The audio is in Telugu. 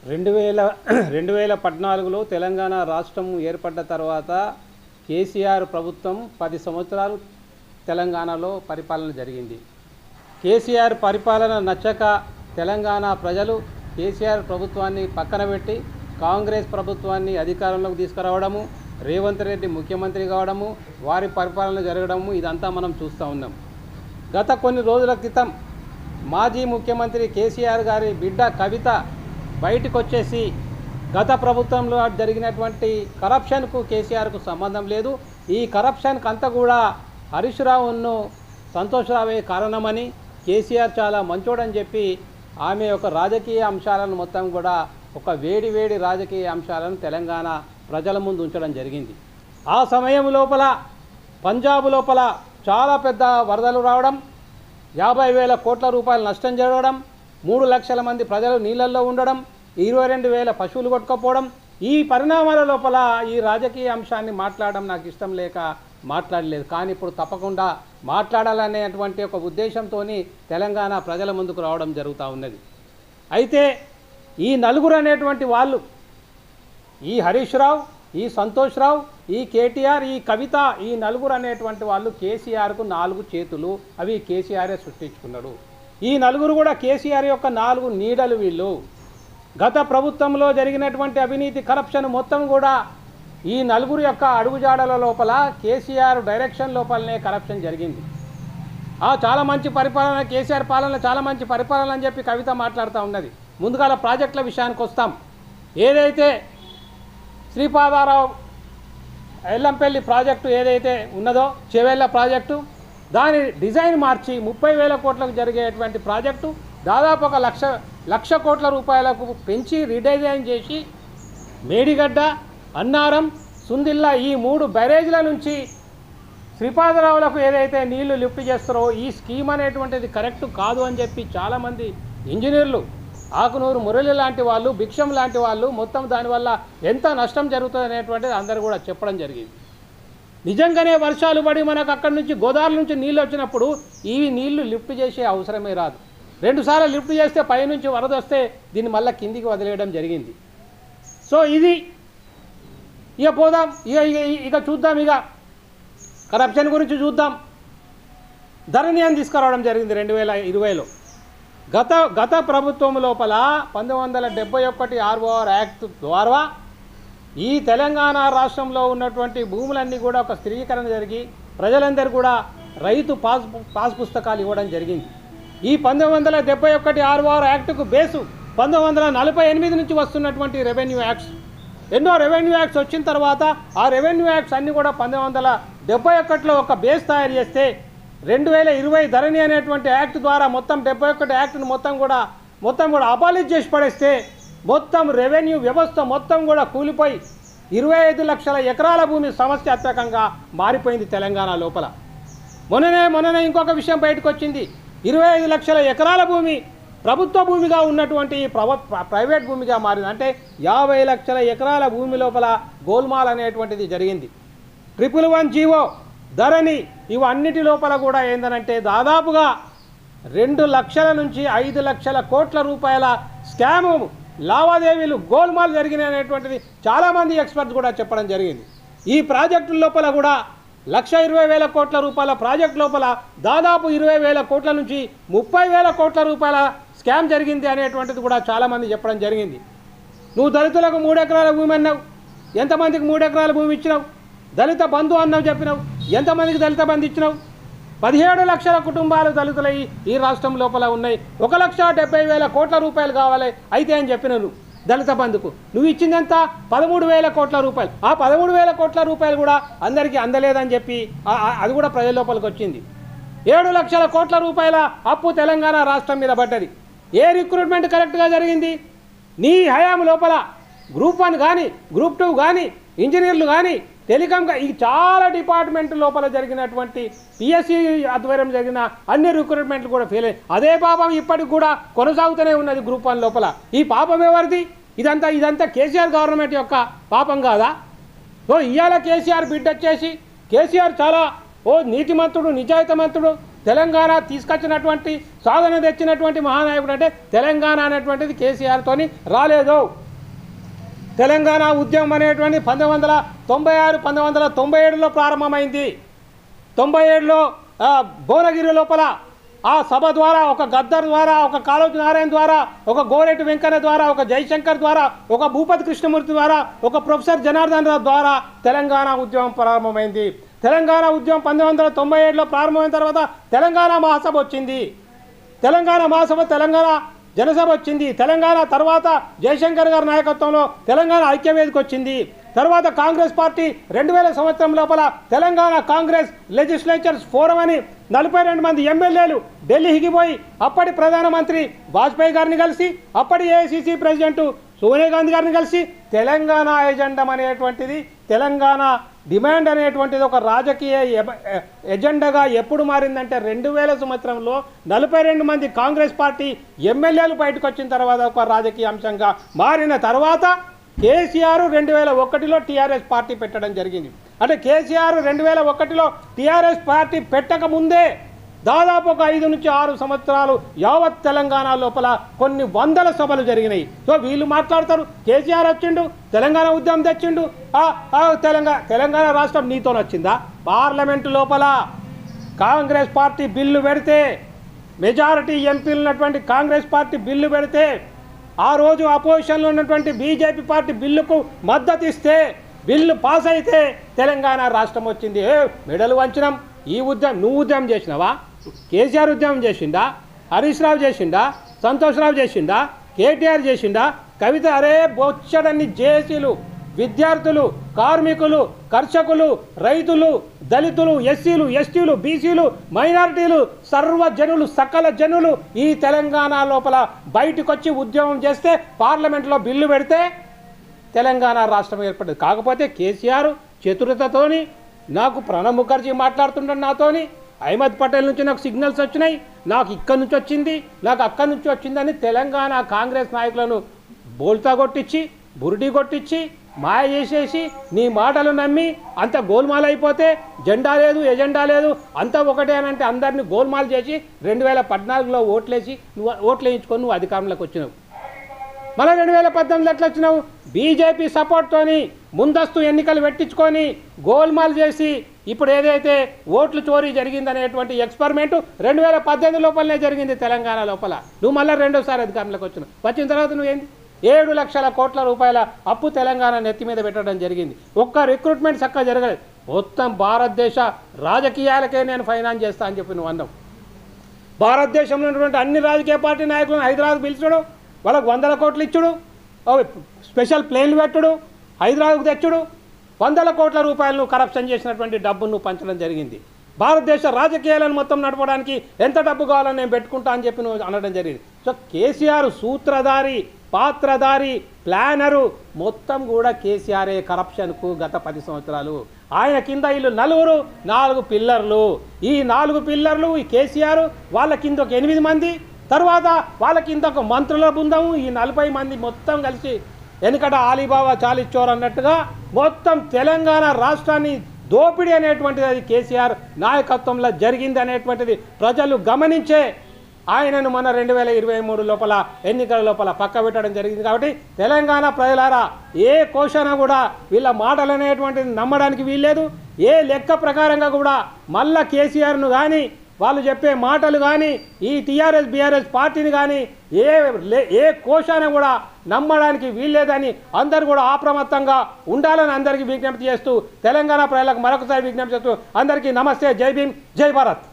2014లో తెలంగాణ రాష్ట్రం ఏర్పడ్డ తర్వాత కేసీఆర్ ప్రభుత్వం 10 సంవత్సరాలు తెలంగాణలో పరిపాలన జరిగింది. కేసీఆర్ పరిపాలన నచ్చక తెలంగాణ ప్రజలు కేసీఆర్ ప్రభుత్వాన్ని పక్కన పెట్టి కాంగ్రెస్ ప్రభుత్వాన్ని అధికారంలోకి తీసుకురావడము, రేవంత్ రెడ్డి ముఖ్యమంత్రి కావడము, వారి పరిపాలన జరగడము ఇదంతా మనం చూస్తూ ఉన్నాం. గత కొన్ని రోజుల క్రితం మాజీ ముఖ్యమంత్రి కేసీఆర్ గారి బిడ్డ కవిత బయటకు వచ్చేసి గత ప్రభుత్వంలో జరిగినటువంటి కరప్షన్కు కేసీఆర్కు సంబంధం లేదు, ఈ కరప్షన్కి అంతా కూడా హరీష్ రావును సంతోష్ రావే కారణమని, కేసీఆర్ చాలా మంచోడని చెప్పి ఆమె ఒక రాజకీయ అంశాలను మొత్తం కూడా ఒక వేడి రాజకీయ అంశాలను తెలంగాణ ప్రజల ముందు ఉంచడం జరిగింది. ఆ సమయం లోపల పంజాబ్ లోపల చాలా పెద్ద వరదలు రావడం, 50,000 కోట్ల రూపాయల నష్టం జరగడం, 3 లక్షల మంది ప్రజలు నీళ్ళల్లో ఉండడం, 22,000 పశువులు కొట్టుకపోవడం, ఈ పరిణామాల లోపల ఈ రాజకీయ అంశాన్ని మాట్లాడడం నాకు ఇష్టం లేక మాట్లాడలేదు. కానీ ఇప్పుడు తప్పకుండా మాట్లాడాలనేటువంటి ఒక ఉద్దేశంతో తెలంగాణ ప్రజల ముందుకు రావడం జరుగుతూ ఉన్నది. అయితే ఈ నలుగురు అనేటువంటి వాళ్ళు, ఈ హరీష్ రావు, ఈ సంతోష్ రావు, ఈ కేటీఆర్, ఈ కవిత, ఈ నలుగురు అనేటువంటి వాళ్ళు కేసీఆర్కు 4 చేతులు, అవి కేసీఆరే సృష్టించుకున్నాడు. ఈ నలుగురు కూడా కేసీఆర్ యొక్క 4 నీడలు. వీళ్ళు గత ప్రభుత్వంలో జరిగినటువంటి అవినీతి కరప్షన్ మొత్తం కూడా ఈ నలుగురు యొక్క అడుగుజాడల లోపల కేసీఆర్ డైరెక్షన్ లోపలనే కరప్షన్ జరిగింది. చాలా మంచి పరిపాలన, కేసీఆర్ పాలన చాలా మంచి పరిపాలన అని చెప్పి కవిత మాట్లాడుతూ ఉన్నది. ముందుగాల ప్రాజెక్టుల విషయానికి వస్తాం. ఏదైతే శ్రీపాదారావు ఎల్లంపల్లి ప్రాజెక్టు ఏదైతే ఉన్నదో, చెవెళ్ళ ప్రాజెక్టు, దాని డిజైన్ మార్చి 30,000 కోట్లకు జరిగేటువంటి ప్రాజెక్టు దాదాపు 1,00,000 కోట్ల రూపాయలకు పెంచి రీడిజైన్ చేసి మేడిగడ్డ, అన్నారం, సుందిల్లా ఈ 3 బ్యారేజ్ల నుంచి శ్రీపాదరావులకు ఏదైతే నీళ్లు లిఫ్ట్ చేస్తారో ఈ స్కీమ్ అనేటువంటిది కరెక్ట్ కాదు అని చెప్పి చాలామంది ఇంజనీర్లు, ఆకునూరు మురళి లాంటి వాళ్ళు, భిక్షం లాంటి వాళ్ళు మొత్తం దానివల్ల ఎంత నష్టం జరుగుతుంది అనేటువంటిది అందరూ కూడా చెప్పడం జరిగింది. నిజంగానే వర్షాలు పడి మనకు అక్కడి నుంచి గోదావరి నుంచి నీళ్ళు వచ్చినప్పుడు ఈ నీళ్లు లిఫ్ట్ చేసే అవసరమే రాదు. 2 సార్లు లిఫ్ట్ చేస్తే పైనుంచి వరద వస్తే దీన్ని మళ్ళీ కిందికి వదిలేయడం జరిగింది. సో ఇది ఇక పోదాం, ఇక చూద్దాం, ఇక కరప్షన్ గురించి చూద్దాం. ధరణి అని తీసుకురావడం జరిగింది 2020లో. గత ప్రభుత్వం లోపల 1971 ROR యాక్ట్ ద్వారా ఈ తెలంగాణ రాష్ట్రంలో ఉన్నటువంటి భూములన్నీ కూడా ఒక స్థిరీకరణ జరిగి ప్రజలందరూ కూడా రైతు పాస్ పుస్తకాలు ఇవ్వడం జరిగింది. ఈ 1971 ROR యాక్ట్కు బేసు 1948 నుంచి వస్తున్నటువంటి రెవెన్యూ యాక్ట్స్. ఎన్నో రెవెన్యూ యాక్ట్స్ వచ్చిన తర్వాత ఆ రెవెన్యూ యాక్ట్స్ అన్నీ కూడా 1971లో ఒక బేస్ తయారు చేస్తే 2020 ధరణి అనేటువంటి యాక్ట్ ద్వారా మొత్తం 71 యాక్ట్ను మొత్తం కూడా అబాలిష్ చేసి పడేస్తే మొత్తం రెవెన్యూ వ్యవస్థ మొత్తం కూడా కూలిపోయి 25 లక్షల ఎకరాల భూమి సమస్యాత్మకంగా మారిపోయింది తెలంగాణ లోపల. మొన్ననే ఇంకొక విషయం బయటకు వచ్చింది. 25 లక్షల ఎకరాల భూమి ప్రభుత్వ భూమిగా ఉన్నటువంటి ప్రైవేట్ భూమిగా మారింది. అంటే 50 లక్షల ఎకరాల భూమి లోపల గోల్మాల్ అనేటువంటిది జరిగింది. 111 జీవో, ధరణి ఇవన్నిటి లోపల కూడా ఏందనంటే దాదాపుగా 2 లక్షల నుంచి 5 లక్షల కోట్ల రూపాయల స్కాము లావాదేవీలు గోల్మాల్ జరిగినటువంటిది చాలామంది ఎక్స్పర్ట్స్ కూడా చెప్పడం జరిగింది. ఈ ప్రాజెక్టుల లోపల కూడా 1,20,000 కోట్ల రూపాయల ప్రాజెక్ట్ లోపల దాదాపు 20,000 కోట్ల నుంచి 30,000 కోట్ల రూపాయల స్కామ్ జరిగింది అనేటువంటిది కూడా చాలామంది చెప్పడం జరిగింది. నువ్వు దళితులకు 3 ఎకరాల భూమి అన్నావు, ఎంతమందికి 3 ఎకరాల భూమి ఇచ్చినావు? దళిత బంధు అన్నావు, చెప్పినావు, ఎంతమందికి దళిత బంధు ఇచ్చినావు? 17 లక్షల కుటుంబాలు దళితులు ఈ రాష్ట్రం లోపల ఉన్నాయి. 1,70,000 కోట్ల రూపాయలు కావాలి అయితే అని చెప్పినావు దళిత బంధుకు. నువ్వు ఇచ్చిందంతా 13,000 కోట్ల రూపాయలు. ఆ 13,000 కోట్ల రూపాయలు కూడా అందరికీ అందలేదని చెప్పి అది కూడా ప్రజల లోపలికి వచ్చింది. 7 లక్షల కోట్ల రూపాయల అప్పు తెలంగాణ రాష్ట్రం మీద పడ్డది. ఏ రిక్రూట్మెంట్ కరెక్ట్గా జరిగింది? నీ హయాం లోపల గ్రూప్ 1 కానీ, గ్రూప్ 2 కానీ, ఇంజనీర్లు కానీ, టెలికాం ఈ చాలా డిపార్ట్మెంట్ లోపల జరిగినటువంటి పిఎస్సి ఆధ్వర్యం జరిగిన అన్ని రిక్రూట్మెంట్లు కూడా ఫెయిల్ అయ్యాయి. అదే పాపం ఇప్పటికి కూడా కొనసాగుతూనే ఉన్నది గ్రూప్ 1 లోపల. ఈ పాపం ఎవరిది? ఇదంతా కేసీఆర్ గవర్నమెంట్ యొక్క పాపం కాదా? ఇవాళ కేసీఆర్ బిడ్డ వచ్చేసి కేసీఆర్ చాలా నీతిమంతుడు, నిజాయితీమంతుడు, తెలంగాణ తీసుకొచ్చినటువంటి సాధన తెచ్చినటువంటి మహానాయకుడు అంటే తెలంగాణ అనేటువంటిది కేసీఆర్తోని రాలేదు. తెలంగాణ ఉద్యమం అనేటువంటి 1996 1997లో ప్రారంభమైంది. 97లో భువనగిరి లోపల ఆ సభ ద్వారా, ఒక గద్దర్ ద్వారా, ఒక కాళోజీ నారాయణ ద్వారా, ఒక గోరెటి వెంకన్న ద్వారా, ఒక జయశంకర్ ద్వారా, ఒక భూపతి కృష్ణమూర్తి ద్వారా, ఒక ప్రొఫెసర్ జనార్దన్ రావు ద్వారా తెలంగాణ ఉద్యమం ప్రారంభమైంది. తెలంగాణ ఉద్యమం 1997లో ప్రారంభమైన తర్వాత తెలంగాణ మహాసభ వచ్చింది. తెలంగాణ మహాసభ తెలంగాణ జనసభ వచ్చింది. తెలంగాణ తర్వాత జయశంకర్ గారి నాయకత్వంలో తెలంగాణ ఐక్యవేదిక వచ్చింది. తర్వాత కాంగ్రెస్ పార్టీ 2000 సంవత్సరం లోపల తెలంగాణ కాంగ్రెస్ లెజిస్లేచర్స్ ఫోరం అని 42 మంది ఎమ్మెల్యేలు ఢిల్లీకి పోయి అప్పటి ప్రధానమంత్రి వాజ్పేయి గారిని కలిసి, అప్పటి ఏఐసిసి ప్రెసిడెంట్ సోనియా గాంధీ గారిని కలిసి తెలంగాణ ఎజెండా అనేటువంటిది, తెలంగాణ డిమాండ్ అనేటువంటిది ఒక రాజకీయ ఎజెండాగా ఎప్పుడు మారిందంటే 2000 సంవత్సరంలో 42 మంది కాంగ్రెస్ పార్టీ ఎమ్మెల్యేలు బయటకు వచ్చిన తర్వాత ఒక రాజకీయ అంశంగా మారిన తర్వాత కేసీఆర్ 2001లో టీఆర్ఎస్ పార్టీ పెట్టడం జరిగింది. అంటే కేసీఆర్ 2001లో టీఆర్ఎస్ పార్టీ పెట్టక ముందే దాదాపు ఒక 5 నుంచి 6 సంవత్సరాలు యావత్ తెలంగాణ లోపల కొన్ని వందల సభలు జరిగినాయి. సో వీళ్ళు మాట్లాడతారు, కేసీఆర్ వచ్చిండు, తెలంగాణ ఉద్యమం తెచ్చిండు, తెలంగాణ రాష్ట్రం నీతో వచ్చిందా? పార్లమెంటు లోపల కాంగ్రెస్ పార్టీ బిల్లు పెడితే, మెజారిటీ ఎంపీలు ఉన్నటువంటి కాంగ్రెస్ పార్టీ బిల్లు పెడితే, ఆ రోజు అపోజిషన్లో ఉన్నటువంటి బీజేపీ పార్టీ బిల్లుకు మద్దతు ఇస్తే, బిల్లు పాస్ అయితే తెలంగాణ రాష్ట్రం వచ్చింది. మెడలు వంచడం, ఈ ఉద్యమం నువ్వు ఉద్యమం చేసినావా? కేసీఆర్ ఉద్యమం చేసిండా? హరీష్ రావు చేసిండా? సంతోష్ రావు చేసిండా? కేటీఆర్ చేసిండా? కవిత అరే బొచ్చడన్ని జేఏసీలు, విద్యార్థులు, కార్మికులు, కర్షకులు, రైతులు, దళితులు, ఎస్సీలు, ఎస్టీలు, బీసీలు, మైనారిటీలు, సర్వజనులు, సకల జనులు ఈ తెలంగాణ లోపల బయటకు వచ్చి ఉద్యమం చేస్తే, పార్లమెంట్లో బిల్లు పెడితే తెలంగాణ రాష్ట్రం ఏర్పడింది. కాకపోతే కేసీఆర్ చతురతతోని, నాకు ప్రణబ్ ముఖర్జీ మాట్లాడుతుంటాడు నాతోని, అహ్మద్ పటేల్ నుంచి నాకు సిగ్నల్స్ వచ్చినాయి, నాకు ఇక్కడి నుంచి వచ్చింది, నాకు అక్కడి నుంచి వచ్చిందని తెలంగాణ కాంగ్రెస్ నాయకులను బోల్తా కొట్టించి, బురుడి కొట్టించి, మాయ చేసేసి, నీ మాటలు నమ్మి అంత గోల్మాల్ అయిపోతే, జెండా లేదు, ఎజెండా లేదు, అంతా ఒకటే అని అంటే అందరినీ గోల్మాల్ చేసి 2014లో ఓట్లు వేయించుకొని నువ్వు అధికారంలోకి వచ్చినావు. మళ్ళీ 2018 ఎట్లా వచ్చినావు? బీజేపీ సపోర్ట్తోని ముందస్తు ఎన్నికలు పెట్టించుకొని గోల్మాల్ చేసి, ఇప్పుడు ఏదైతే ఓట్లు చోరీ జరిగిందనేటువంటి ఎక్స్పెరిమెంటు 2018 లోపలనే జరిగింది తెలంగాణ లోపల. నువ్వు మళ్ళీ రెండోసారి అధికారంలోకి వచ్చినావు. వచ్చిన తర్వాత నువ్వేంది 7 లక్షల కోట్ల రూపాయల అప్పు తెలంగాణ నెత్తి మీద పెట్టడం జరిగింది. ఒక్క రిక్రూట్మెంట్ చక్కగా జరగలేదు. మొత్తం భారతదేశ రాజకీయాలకే నేను ఫైనాన్స్ చేస్తా అని చెప్పి నువ్వు అన్నావు. భారతదేశంలో ఉన్నటువంటి అన్ని రాజకీయ పార్టీ నాయకులను హైదరాబాద్ పిలిచుడు, వాళ్ళకు 100 కోట్లు ఇచ్చుడు, స్పెషల్ ప్లేన్లు పెట్టుడు, హైదరాబాద్కు తెచ్చుడు, 100 కోట్ల రూపాయలను కరప్షన్ చేసినటువంటి డబ్బును పంచడం జరిగింది. భారతదేశ రాజకీయాలను మొత్తం నడపడానికి ఎంత డబ్బు కావాలని నేను పెట్టుకుంటా అని చెప్పి నువ్వు అనడం జరిగింది. సో కేసీఆర్ సూత్రధారి, పాత్రధారి, ప్లానరు మొత్తం కూడా కేసీఆరే కరప్షన్కు గత 10 సంవత్సరాలు. ఆయన కింద వీళ్ళు 4 పిల్లర్లు. ఈ 4 పిల్లర్లు ఈ కేసీఆర్, వాళ్ళ కింద ఒక 8 మంది, తర్వాత వాళ్ళ కింద ఒక మంత్రుల బృందము, ఈ 40 మంది మొత్తం కలిసి వెనుకట ఆలీబాబా చాలిచ్చోర్ అన్నట్టుగా మొత్తం తెలంగాణ రాష్ట్రాన్ని దోపిడీ అనేటువంటిది అది కేసీఆర్ నాయకత్వంలో జరిగింది అనేటువంటిది ప్రజలు గమనించే ఆయనను మన 2023 లోపల ఎన్నికల లోపల పక్క పెట్టడం జరిగింది. కాబట్టి తెలంగాణ ప్రజలారా, ఏ కోశాన కూడా వీళ్ళ మాటలు అనేటువంటిది నమ్మడానికి వీల్లేదు. ఏ లెక్క ప్రకారంగా కూడా మళ్ళా కేసీఆర్ను కానీ, వాళ్ళు చెప్పే మాటలు కానీ, ఈ టీఆర్ఎస్ బీఆర్ఎస్ పార్టీని కానీ ఏ కోశాన కూడా నమ్మడానికి వీల్లేదని అందరూ కూడా అప్రమత్తంగా ఉండాలని అందరికీ విజ్ఞప్తి చేస్తూ, తెలంగాణ ప్రజలకు మరొకసారి విజ్ఞప్తి చేస్తూ అందరికీ నమస్తే, జై భీమ్, జై భారత్.